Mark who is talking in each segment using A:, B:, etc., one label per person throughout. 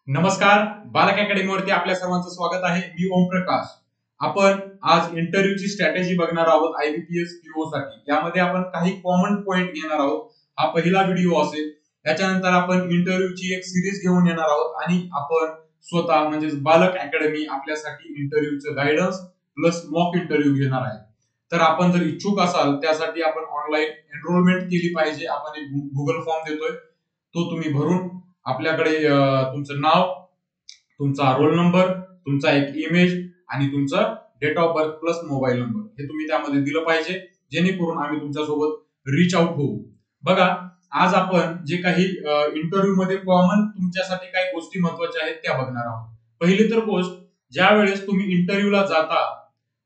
A: नमस्कार, बालक अकॅडमी वरती आपल्या सर्वांचं स्वागत आहे. मी ओम प्रकाश. आपण आज इंटरव्ह्यूची स्ट्रॅटेजी बघणार आहोत IBPS PO साठी. यामध्ये आपण काही कॉमन पॉइंट घेणार आहोत. हा पहिला व्हिडिओ असेल. त्याच्यानंतर आपण इंटरव्ह्यूची एक सिरीज घेऊन येणार आहोत आणि आपण स्वतः म्हणजे बालक अकॅडमी आपल्यासाठी इंटरव्ह्यूचं गायडन्स प्लस मॉक इंटरव्ह्यू घेणार आहे. तर आपण जर इच्छुक असाल त्यासाठी आपण ऑनलाईन एनरोलमेंट केली पाहिजे. आपण एक गुगल फॉर्म देतोय, तो तुम्ही भरून आपल्याकडे तुमचं नाव, तुमचा रोल नंबर, तुमचा एक इमेज आणि तुमचा date of birth plus mobile number हे तुम्ही त्यामध्ये दिलं पाहिजे, जेणेकरून आम्ही तुमच्यासोबत रीच आउट होऊ. बघा, आज आपण जे काही इंटरव्ह्यू मध्ये कॉमन तुमच्यासाठी काही गोष्टी महत्वाच्या आहेत त्या बघणार आहोत. पहिली तर गोष्ट, ज्या वेळेस तुम्ही इंटरव्ह्यूला जाता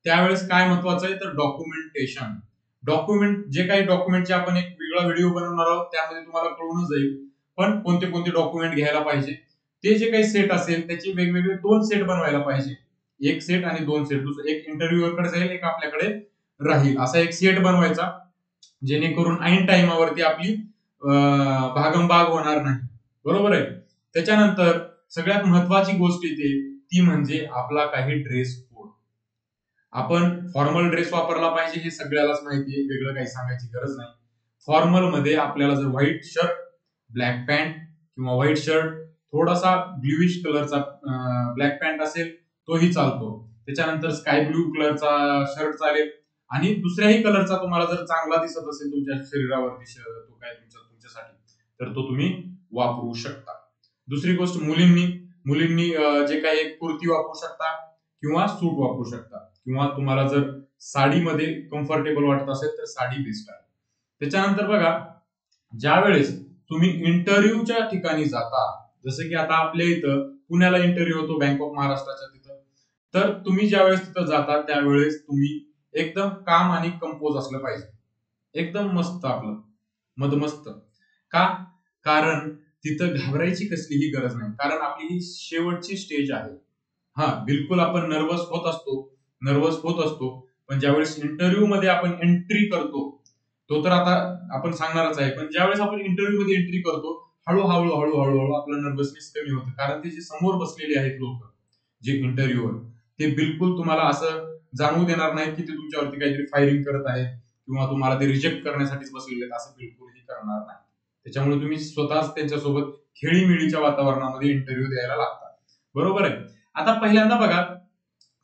A: त्यावेळेस काय महत्वाचं आहे तर डॉक्युमेंटेशन. डॉक्युमेंट जे काही डॉक्युमेंटचे आपण एक वेगळा व्हिडिओ बनवणार आहोत, त्यामध्ये तुम्हाला कळूनच जाईल. पण कोणते कोणते डॉक्युमेंट घ्यायला पाहिजे, ते जे काही सेट असेल त्याचे वेगवेगळे 2 सेट बनवायला पाहिजे. एक सेट आणि 2 सेट. दुसरं एक इंटरव्ह्यूअरकडे जाईल, एक आपल्याकडे राहील, असा एक सेट बनवायचा, जेणेकरून ऐन टाइमावरती आपली भागमभाग होणार नाही. बरोबर आहे. त्याच्यानंतर सगळ्यात महत्वाची गोष्ट येते ती म्हणजे आपला काही ड्रेस कोड. आपण फॉर्मल ड्रेस वापरला पाहिजे हे सगळ्यालाच माहिती आहे, वेगळं काही सांगायची गरज नाही. फॉर्मल मध्ये आपल्याला जर व्हाईट शर्ट, ब्लॅक पॅन्ट किंवा व्हाईट शर्ट, थोडासा ब्ल्यूइश कलरचा ब्लॅक पॅन्ट असेल तोही चालतो. त्याच्यानंतर स्काय ब्लू कलरचा शर्ट चालेल आणि दुसऱ्याही कलरचा तुम्हाला जर चांगला दिसत असेल तुमच्या शरीरावरती तो काय तुमच्यासाठी, तर तो तुम्ही वापरू शकता. दुसरी गोष्ट, मुलींनी मुलींनी जे काही कुर्ती वापरू शकता किंवा सूट वापरू शकता, किंवा तुम्हाला जर साडीमध्ये कम्फर्टेबल वाटत असेल तर साडी बेस्ट आहे. त्याच्यानंतर बघा, ज्या वेळेस तुम्ही इंटरव्ह्यूच्या ठिकाणी जाता, जसं की आता आपल्या इथं पुण्याला इंटरव्ह्यू होतो बँक ऑफ महाराष्ट्राच्या तिथं, तर तुम्ही ज्या वेळेस तिथं जाता त्यावेळेस तुम्ही एकदम काम आणि कंपोज असलं पाहिजे. एकदम मस्त आपलं मधमस्त. का? कारण तिथं घाबरायची कसलीही गरज नाही, कारण आपली ही शेवटची स्टेज आहे. हा, बिलकुल आपण नर्वस होत असतो, पण ज्यावेळेस इंटरव्ह्यू मध्ये आपण एंट्री करतो, तो तर आता आपण सांगणारच आहे, पण ज्यावेळेस आपण इंटरव्ह्यू मध्ये एंट्री करतो, हळूहळू हळूहळू आपलं नर्वसनेस कमी होतं. कारण ते जे समोर बसलेले आहेत लोक, जे इंटरव्ह्यूवर, ते बिलकुल तुम्हाला असं जाणवू देणार नाहीत की ते तुमच्यावरती काहीतरी फायरिंग करत आहेत किंवा तुम्हाला ते रिजेक्ट करण्यासाठीच बसलेले आहेत, असं बिलकुलही करणार नाही. त्याच्यामुळे तुम्ही स्वतःच त्यांच्यासोबत खेळीमेळीच्या वातावरणामध्ये इंटरव्ह्यू द्यायला लागतात. बरोबर आहे. आता पहिल्यांदा बघा,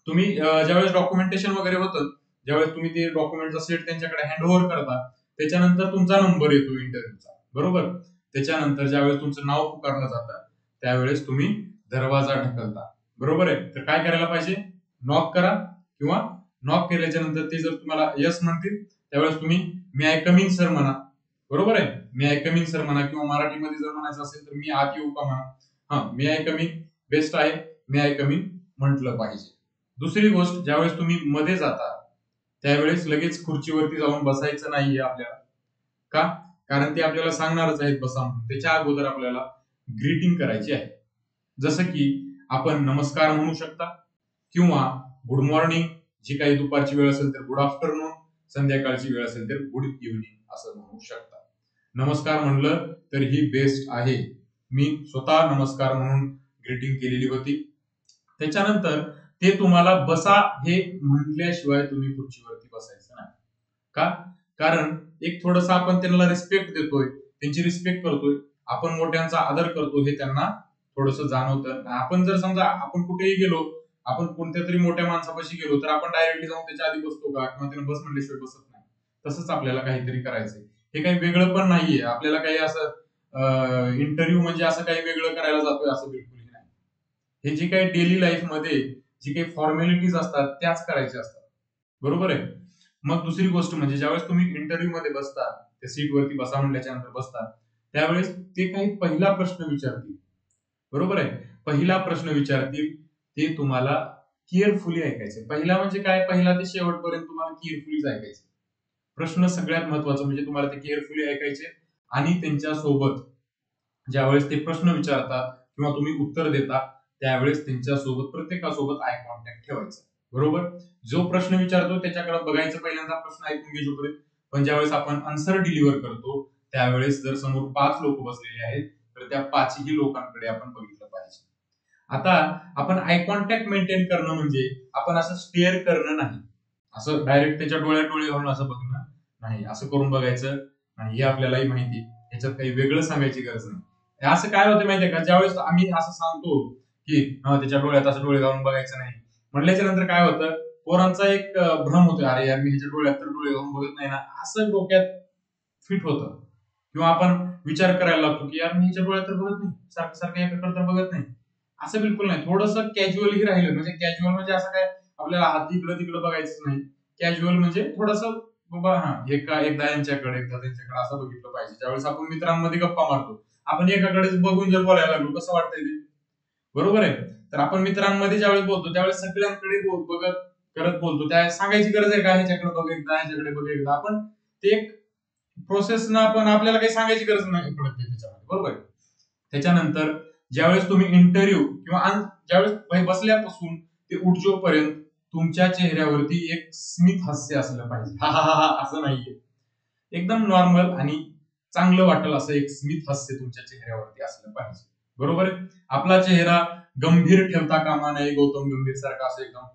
A: तुम्ही ज्यावेळेस डॉक्युमेंटेशन वगैरे होतं, ज्यावेळेस तुम्ही ते डॉक्युमेंटचा सेट त्यांच्याकडे हँड ओव्हर करता, त्याच्यानंतर तुमचा नंबर येतो इंटरव्ह्यूचा. बरोबर. त्याच्यानंतर ज्यावेळेस तुमचं नाव पुकारलं जातं त्यावेळेस तुम्ही दरवाजा ढकलता. बरोबर आहे. तर काय करायला पाहिजे? नॉक करा, किंवा नॉक केल्याच्या नंतर ते जर तुम्हाला यस म्हणतील त्यावेळेस तुम्ही मे आय कम इन सर म्हणा. बरोबर आहे. मे आय कम इन सर म्हणा, किंवा मराठीमध्ये जर म्हणायचं असेल तर मी आत येऊ का म्हणा. हा, मे आय कम इन बेस्ट आहे, मे आय कम इन म्हटलं पाहिजे. दुसरी गोष्ट, ज्यावेळेस तुम्ही मध्ये जाता त्यावेळेस लगेच खुर्चीवरती जाऊन बसायचं नाहीये आपल्याला. का? कारण ते आपल्याला सांगणारच आहेत बसा म्हणून. त्याच्या अगोदर आपल्याला ग्रीटिंग करायची आहे. जसं की आपण नमस्कार म्हणू शकता, किंवा गुड मॉर्निंग, जी काही दुपारची वेळ असेल तर गुड आफ्टरनून, संध्याकाळची वेळ असेल तर गुड इव्हनिंग असं म्हणू शकता. नमस्कार म्हणलं तर ही बेस्ट आहे. मी स्वतः नमस्कार म्हणून ग्रीटिंग केलेली होती. त्याच्यानंतर ते तुम्हाला बसा हे म्हटल्याशिवाय तुम्ही खुर्चीवरती बसायचं नाही. का? कारण एक थोडंसं आपण त्यांना रिस्पेक्ट देतोय, त्यांची रिस्पेक्ट करतोय, आपण मोठ्यांचा आदर करतो हे त्यांना थोडंसं जाणवतं. आपण जर समजा आपण कुठेही गेलो, आपण कोणत्या तरी मोठ्या माणसापाशी गेलो तर आपण डायरेक्टली जाऊन त्याच्या आधी बसतो का, किंवा त्याने बस म्हणल्याशिवाय बसत नाही. तसंच आपल्याला काहीतरी करायचंय. हे काही वेगळं पण नाहीये. आपल्याला काही असं इंटरव्ह्यू म्हणजे असं काही वेगळं करायला जातोय असं बिलकुलही नाही. हे जे काही डेली लाईफ मध्ये जी काही फॉर्मॅलिटीज असतात त्याच करायच्या असतात. बरोबर आहे. मग दुसरी गोष्ट म्हणजे, ज्यावेळेस तुम्ही इंटरव्ह्यू मध्ये बसता, त्या सीटवरती बसा म्हणल्याच्या नंतर बसता, त्यावेळेस ते काही पहिला प्रश्न विचारतील. बरोबर आहे. पहिला प्रश्न विचारतील, ते तुम्हाला केअरफुली ऐकायचे. पहिला म्हणजे काय, पहिला ते शेवटपर्यंत तुम्हाला केअरफुलीच ऐकायचे. प्रश्न सगळ्यात महत्वाचा म्हणजे तुम्हाला ते केअरफुली ऐकायचे, आणि त्यांच्या सोबत ज्यावेळेस ते प्रश्न विचारतात किंवा तुम्ही उत्तर देता त्यावेळेस त्यांच्यासोबत प्रत्येकासोबत आय कॉन्टॅक्ट ठेवायचं. बरोबर. जो प्रश्न विचारतो त्याच्याकडे बघायचं पहिल्यांदा, प्रश्न ऐकून घेईपर्यंत. पण ज्यावेळेस आपण आन्सर डिलिव्हर करतो त्यावेळेस जर समोर 5 लोक बसलेले आहेत तर त्या 5ही लोकांकडे आपण बघितलं पाहिजे. आता आपण आय कॉन्टॅक्ट मेंटेन करणं म्हणजे आपण असं स्टेअर करणं नाही, असं डायरेक्ट त्याच्या डोळ्यात डोळे घालून असं बघणं नाही, असं करून बघायचं नाही, हे आपल्यालाही माहिती, ह्याच्यात काही वेगळं सांगायची गरज नाही. असं काय होतं माहितीये का, ज्यावेळेस आम्ही असं सांगतो की त्याच्या डोळ्यात असं डोळे घालून बघायचं नाही, म्हटल्याच्या नंतर काय होतं, पोरांचा एक भ्रम होतो, अरे यार मी ह्याच्या डोळ्यात तर डोळे घालून बघत नाही ना, असं डोक्यात फिट होतं. किंवा आपण विचार करायला लागतो की यार मी ह्याच्या डोळ्यात तर बघत नाही, सारखं सारखं याकडे तर बघत नाही. असं बिलकुल नाही, थोडंसं कॅज्युअल ही राहिलं, म्हणजे कॅज्युअल म्हणजे असं काय आपल्याला हात इकडं तिकडं बघायचंच नाही. कॅज्युअल म्हणजे थोडंसं बाबा एका एकदा यांच्याकडे एकदा त्यांच्याकडे असं बघितलं पाहिजे. ज्यावेळेस आपण मित्रांमध्ये गप्पा मारतो, आपण एकाकडेच बघून जर बोलायला लागलो कसं वाटतंय ते, बरोबर आहे. तर आपण मित्रांमध्ये ज्यावेळेस बोलतो त्यावेळेस सगळ्यांकडे बघत करत बोलतो, त्या सांगायची गरज आहे का ह्याच्याकडे बघ एकदा ह्याच्याकडे बघ एकदा, आपण ते एक प्रोसेस ना, आपण आपल्याला काही सांगायची गरज नाही पडत त्याच्यामध्ये, बरोबर आहे. त्याच्यानंतर ज्यावेळेस तुम्ही इंटरव्ह्यू किंवा ज्यावेळेस बसल्यापासून ते उठजोपर्यंत तुमच्या चेहऱ्यावरती एक स्मित हास्य असलं पाहिजे. हा हा हा हा असं नाहीये, एकदम नॉर्मल आणि चांगलं वाटेल असं एक स्मित हास्य तुमच्या चेहऱ्यावरती असलं पाहिजे, बरोबर आहे. आपला चेहरा गंभीर ठेवता कामा नये, गौतम गंभीर सारखा असं एकदम,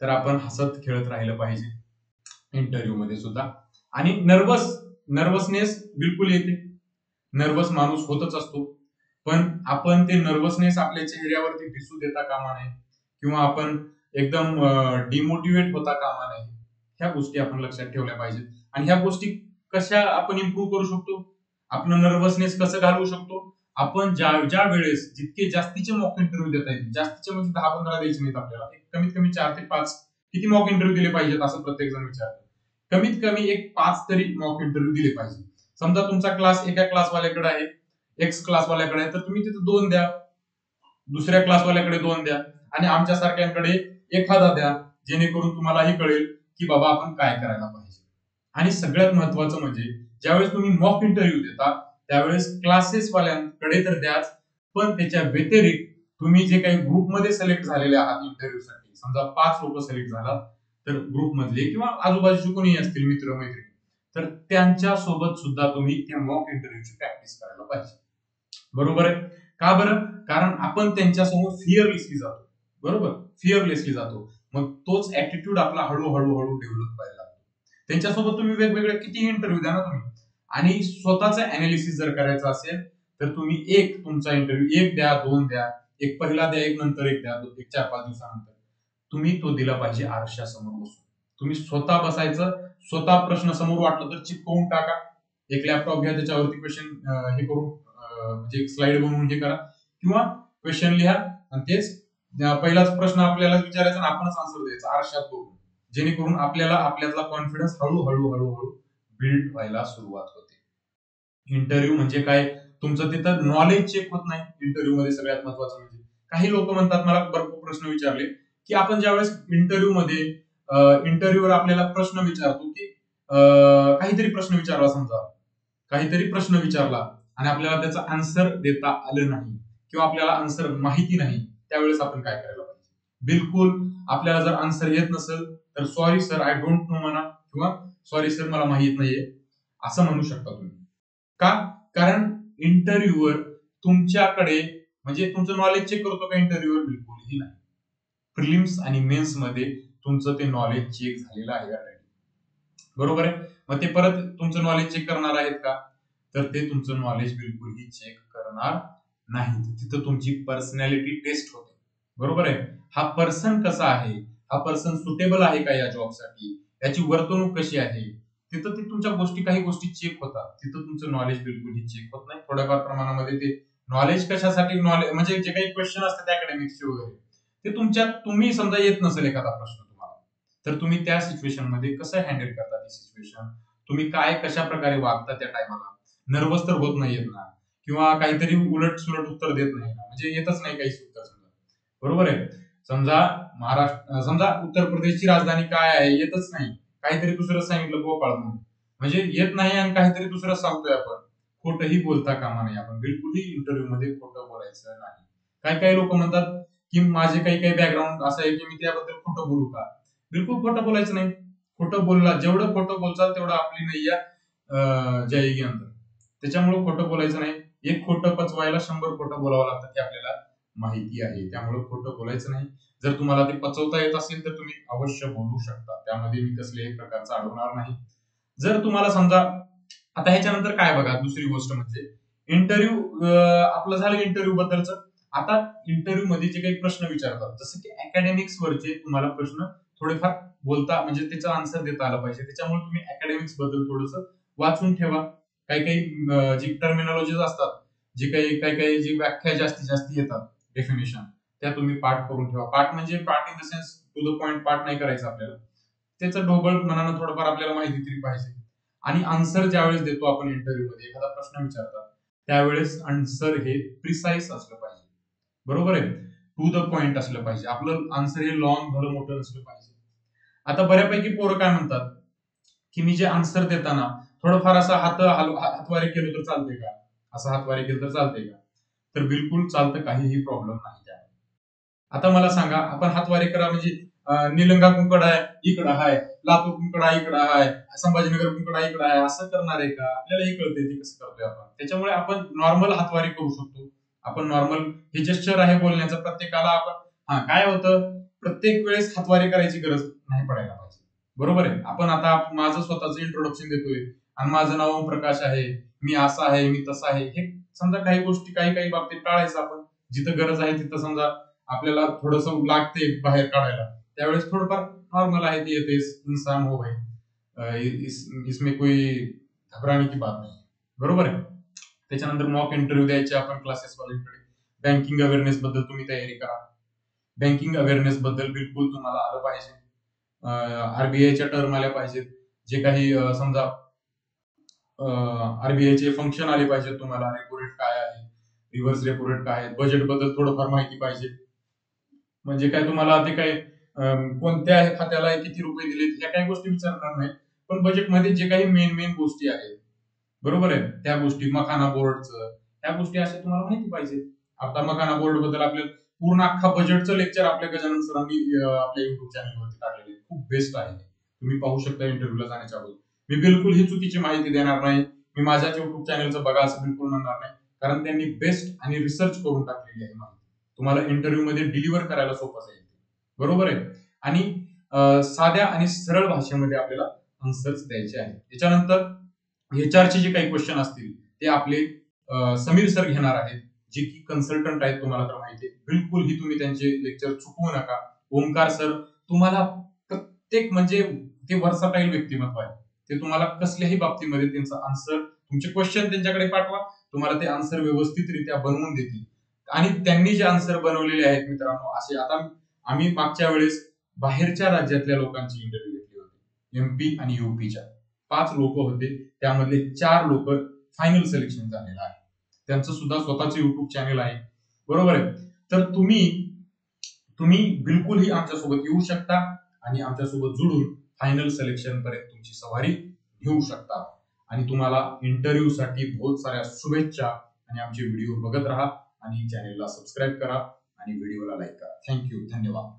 A: तर आपण हसत खेळत राहिलं पाहिजे इंटरव्ह्यू मध्ये सुद्धा. आणि नर्वसनेस बिलकुल येते, नर्वस माणूस होतच असतो, पण आपण ते नर्वसनेस आपल्या चेहऱ्यावरती दिसू देता कामा नये, किंवा आपण एकदम डिमोटिवेट होता कामा नये. ह्या गोष्टी आपण लक्षात ठेवल्या पाहिजेत. आणि ह्या गोष्टी कशा आपण इम्प्रूव्ह करू शकतो, आपलं नर्वसनेस कसं घालवू शकतो, आपण ज्या ज्या वेळेस जितके जास्तीचे मॉक इंटरव्ह्यू देता येतील, जास्तीचे म्हणजे 10-15 द्यायचे नाहीत आपल्याला, कमीत कमी 4 ते 5 किती मॉक इंटरव्ह्यू दिले पाहिजेत असं प्रत्येक जण विचारतो. कमीत कमी एक 5 तरी मॉक इंटरव्ह्यू दिले पाहिजे. समजा तुमचा क्लास एका क्लासवाल्याकडे आहे, एक्स क्लासवाल्याकडे आहे, तर तुम्ही तिथे 2 द्या, दुसऱ्या क्लासवाल्याकडे 2 द्या, आणि आमच्या सारख्यांकडे एखादा द्या, जेणेकरून तुम्हालाही कळेल की बाबा आपण काय करायला पाहिजे. आणि सगळ्यात महत्वाचं म्हणजे ज्यावेळेस तुम्ही मॉक इंटरव्ह्यू देता त्यावेळेस क्लासेस वाल्यांकडे तर द्याच, पण त्याच्या व्यतिरिक्त तुम्ही जे काही ग्रुपमध्ये सिलेक्ट झालेले आहात इंटरव्ह्यू साठी, समजा 5 लोक सिलेक्ट झालात, तर ग्रुप मधले किंवा आजूबाजूचे कोणी असतील मित्र मैत्रिणी, तर त्यांच्या सोबत सुद्धा तुम्ही त्या मॉक इंटरव्ह्यूची प्रॅक्टिस करायला पाहिजे, बरोबर आहे. का बरं, कारण आपण त्यांच्यासमोर फिअरलेसली जातो, बरोबर, फिअरलेसली जातो, मग तोच ऍटिट्यूड आपला हळूहळू हळू डेव्हलप व्हायला लागतो. त्यांच्यासोबत तुम्ही वेगवेगळे किती इंटरव्ह्यू द्या ना तुम्ही, आणि स्वतःचा अनालिसिस जर करायचं असेल तर तुम्ही एक तुमचा इंटरव्ह्यू एक द्या, 2 द्या, एक पहिला द्या, एक नंतर एक द्या, एक 4-5 दिवसानंतर तुम्ही तो दिला पाहिजे आरशासमोर बसून. तुम्ही स्वतः बसायचं, स्वतः प्रश्न समोर वाटलं तर चिपकवून टाका, एक लॅपटॉप घ्या, त्याच्यावरती क्वेश्चन हे करून म्हणजे एक स्लाइड बनवून हे करा, किंवा क्वेश्चन लिहा आणि तेच पहिलाच प्रश्न आपल्याला विचारायचा आणि आपणच आन्सर द्यायचा आरशात बघून, जेणेकरून आपल्याला आपल्यातला कॉन्फिडन्स हळूहळू हळूहळू बिल्ड व्हायला सुरुवात होते. इंटरव्ह्यू म्हणजे काय, तुमचं तिथं नॉलेज चेक होत नाही इंटरव्ह्यू मध्ये. सगळ्यात महत्वाचं म्हणजे काही लोक म्हणतात, मला भरपूर प्रश्न विचारले की आपण ज्यावेळेस इंटरव्ह्यू मध्ये इंटरव्ह्यूवर आपल्याला प्रश्न विचारतो की काहीतरी प्रश्न विचारला, समजा काहीतरी प्रश्न विचारला आणि आपल्याला त्याचा आन्सर देता आलं नाही, किंवा आपल्याला आन्सर माहिती नाही, त्यावेळेस आपण काय करायला पाहिजे. बिलकुल, आपल्याला जर आन्सर येत नसेल तर sorry sir I don't know म्हणा, किंवा सॉरी सर मला माहित नाहीये असं म्हणू शकता तुम्ही. का, कारण इंटरव्ह्यूवर तुमच्याकडे म्हणजे तुमचं नॉलेज चेक करतो का इंटरव्ह्यूवर, बिलकुलही नाही. प्रिलिम्स आणि मेन्स मध्ये तुमचं ते नॉलेज चेक झालेलं आहे ऑलरेडी, बरोबर आहे. मग ते परत तुमचं नॉलेज चेक करणार आहेत का, तर ते तुमचं नॉलेज बिलकुलही चेक करणार नाही. तिथं तुमची पर्सनॅलिटी टेस्ट होते, बरोबर आहे. हा पर्सन कसा आहे, हा पर्सन सुटेबल आहे का या जॉबसाठी, याची वर्तणूक कशी आहे, तिथं ते तुमच्या गोष्टी काही गोष्टी चेक होतात. तिथं तुमचं नॉलेज बिलकुलही चेक होत नाही. थोड्याफार प्रमाणामध्ये ते नॉलेज कशासाठी, नॉलेज म्हणजे जे काही क्वेश्चन असतात अकॅडमिक्सचे वगैरे, ते तुम्ही समजा येत नसेल एखादा प्रश्न तुम्हाला, तर तुम्ही त्या सिच्युएशन मध्ये कसं हँडल करता ती सिच्युएशन, तुम्ही काय कशा प्रकारे वागता त्या टायमाला, नर्वस तर होत नाहीयेत ना, किंवा काहीतरी उलट सुलट उत्तर देत नाही ना, म्हणजे येतच नाही काही उत्तर समजा, बरोबर आहे. समजा समजा उत्तर प्रदेशची राजधानी काय आहे, येतच नाही, काहीतरी दुसरं सांगितलं भोपाळ म्हणून, म्हणजे येत नाही आणि काहीतरी दुसरं सांगतोय आपण, खोटंही बोलता कामा नाही. आपण बिलकुलही इंटरव्ह्यू मध्ये खोटं बोलायचं नाही. काही काही लोक म्हणतात की माझे काही काही बॅकग्राऊंड असं आहे की मी त्याबद्दल खोटं बोलू का, बिलकुल खोटं बोलायचं नाही. खोटं बोलला, जेवढं खोटं बोलचाल तेवढं आपली नैया जाएगी अंदर. त्याच्यामुळे खोटं बोलायचं नाही. एक खोटं पचवायला 100 खोटं बोलावं लागतं, ते आपल्याला माहिती आहे, त्यामुळे खोटं बोलायचं नाही. जर तुम्हाला ते पचवता येत असेल तर तुम्ही अवश्य बोलू शकता, त्यामध्ये मी कसल्याही प्रकारचं अडवणार नाही. जर तुम्हाला समजा आता ह्याच्यानंतर काय बघा, दुसरी गोष्ट म्हणजे इंटरव्ह्यू आपलं झालं इंटरव्ह्यू बद्दलचं. आता इंटरव्ह्यू मध्ये जे काही प्रश्न विचारतात, जसं की अकॅडमिक्स वरचे तुम्हाला प्रश्न थोडेफार बोलता म्हणजे त्याचा आन्सर देता आला पाहिजे. त्याच्यामुळे तुम्ही अकॅडमिक्स बद्दल थोडंसं वाचून ठेवा. काही काही जी टर्मिनॉलॉजीज असतात, जी काही जी व्याख्या जास्तीत जास्त येतात, डेफिनेशन, त्या तुम्ही पाठ करून ठेवा. पाठ म्हणजे पाठ in the sense to the point पाठ नाही करायचं आपल्याला. त्याचं ढोबळ मनानं थोडंफार आपल्याला माहिती तरी पाहिजे. आणि आन्सर ज्यावेळेस देतो आपण इंटरव्ह्यू मध्ये एखादा प्रश्न विचारतात, त्यावेळेस आन्सर हे प्रिसाईज असलं पाहिजे. बरोबर आहे, टू द पॉइंट असलं पाहिजे. आपलं आन्सर हे लॉंग भलं मोठं नसलं पाहिजे. आता बऱ्यापैकी पोरं काय म्हणतात की मी जे आन्सर देताना थोडंफार असा हातवारे केलं तर चालते का, असं हातवारे केलं तर चालते का? तर बिलकुल चालतं, काहीही प्रॉब्लेम नाही त्यामध्ये. आता मला सांगा, आपण हातवारे करा म्हणजे निलंगा कुंकड आहे इकडं आहे, लातूर कुंकड आहे इकडं आहे, संभाजीनगर कुंकड आहे इकडं आहे, असं करणार आहे का? आपल्यालाही कळतंय ते कसं करतोय आपण. त्याच्यामुळे आपण नॉर्मल हातवारे करू शकतो. आपण नॉर्मल हे जेस्चर आहे बोलण्याचं, प्रत्येकाला आपण काय होतं, प्रत्येक वेळेस हातवारे करायची गरज नाही पडायला पाहिजे. बरोबर आहे. आपण आता माझं स्वतःचं इंट्रोडक्शन देतोय आणि माझं नाव ओमप्रकाश आहे, मी असा आहे, मी तसा आहे, हे समजा काही गोष्टी काही काही बाबतीत टाळायचं आपण. जिथं गरज आहे तिथं समजा आपल्याला थोडंसं लागते बाहेर काढायला, त्यावेळेस थोडंफार नॉर्मल आहे ते येते, इंसान हो भाई, इसमें कोई घबराने की बात नाही. बरोबर आहे. त्याच्यानंतर मॉक इंटरव्ह्यू द्यायचे आपण क्लासेस वाल्यांकडे. बँकिंग अवेअरनेस बद्दल तुम्ही तयारी करा. बँकिंग अवेअरनेस बद्दल बिलकुल तुम्हाला आलं पाहिजे. आरबीआयच्या टर्म आल्या पाहिजेत. जे काही समजा आरबीआयचे फंक्शन आले पाहिजेत तुम्हाला. रेपो रेट काय आहे, रिव्हर्स रेपो रेट काय आहे, बजेट बद्दल थोडंफार माहिती पाहिजे. म्हणजे काय तुम्हाला ते काय कोणत्या खात्याला किती रुपये दिलेत ह्या काही गोष्टी विचारणार नाही. पण बजेटमध्ये जे काही मेन मेन गोष्टी आहेत, बरोबर आहे, त्या गोष्टी मखाना बोर्डचं, त्या गोष्टी अशा तुम्हाला माहिती पाहिजे. आता मखाना बोर्ड बद्दल आपल्याला पूर्ण अख्खा बजेटचं लेक्चर आपल्या गजानन सरांनी आपल्या युट्यूब चॅनलवरती टाकलेले, खूप बेस्ट आहे. तुम्ही पाहू शकता इंटरव्ह्यूला जाण्याच्या अगोदर. मी बिलकुल ही चुकीची माहिती देणार नाही. मी माझ्याच युट्यूब चॅनलचं बघा असं बिलकुल म्हणणार नाही, कारण त्यांनी बेस्ट आणि रिसर्च करून टाकलेली आहे माहिती. तुम्हाला इंटरव्ह्यू मध्ये डिलिव्हर करायला सोपं जाईल. बरोबर आहे. आणि साध्या आणि सरळ भाषेमध्ये आपल्याला आन्सर्स द्यायचे आहेत. त्याच्यानंतर एचआरचे जे काही क्वेश्चन असतील ते आपले समीर सर घेणार आहेत, जे की कन्सल्टंट आहेत, तुम्हाला तर माहिती आहे. बिलकुल ही तुम्ही त्यांचे लेक्चर चुकवू नका. ओमकार सर तुम्हाला प्रत्येक म्हणजे ते वर्साटाईल व्यक्तिमत्व आहे. ते तुम्हाला कसल्याही बाबतीमध्ये त्यांचा आन्सर, तुमचे क्वेश्चन त्यांच्याकडे पाठवा, तुम्हाला ते आन्सर व्यवस्थितरित्या बनवून देतील. आणि त्यांनी जे आन्सर बनवलेले आहेत मित्रांनो, असे आता आम्ही मागच्या वेळेस बाहेरच्या राज्यातल्या लोकांची इंटरव्ह्यू घेतली होती, एमपी आणि युपीच्या 5 लोक होते, त्यामधले 4 लोक फायनल सिलेक्शन झालेलं आहे. त्यांचं सुद्धा स्वतःचं युट्यूब चॅनल आहे. बरोबर आहे. तर तुम्ही तुम्ही बिलकुलही आमच्यासोबत येऊ शकता आणि आमच्यासोबत जुळून फायनल सिलेक्शन पर्यंत तुमची सवारी घेऊ शकता. आणि तुम्हाला इंटरव्ह्यू साठी बहुत साऱ्या शुभेच्छा. आणि आमचे व्हिडिओ बघत राहा आणि चॅनलला सबस्क्राईब करा आणि व्हिडिओला लाईक करा. थँक्यू, धन्यवाद.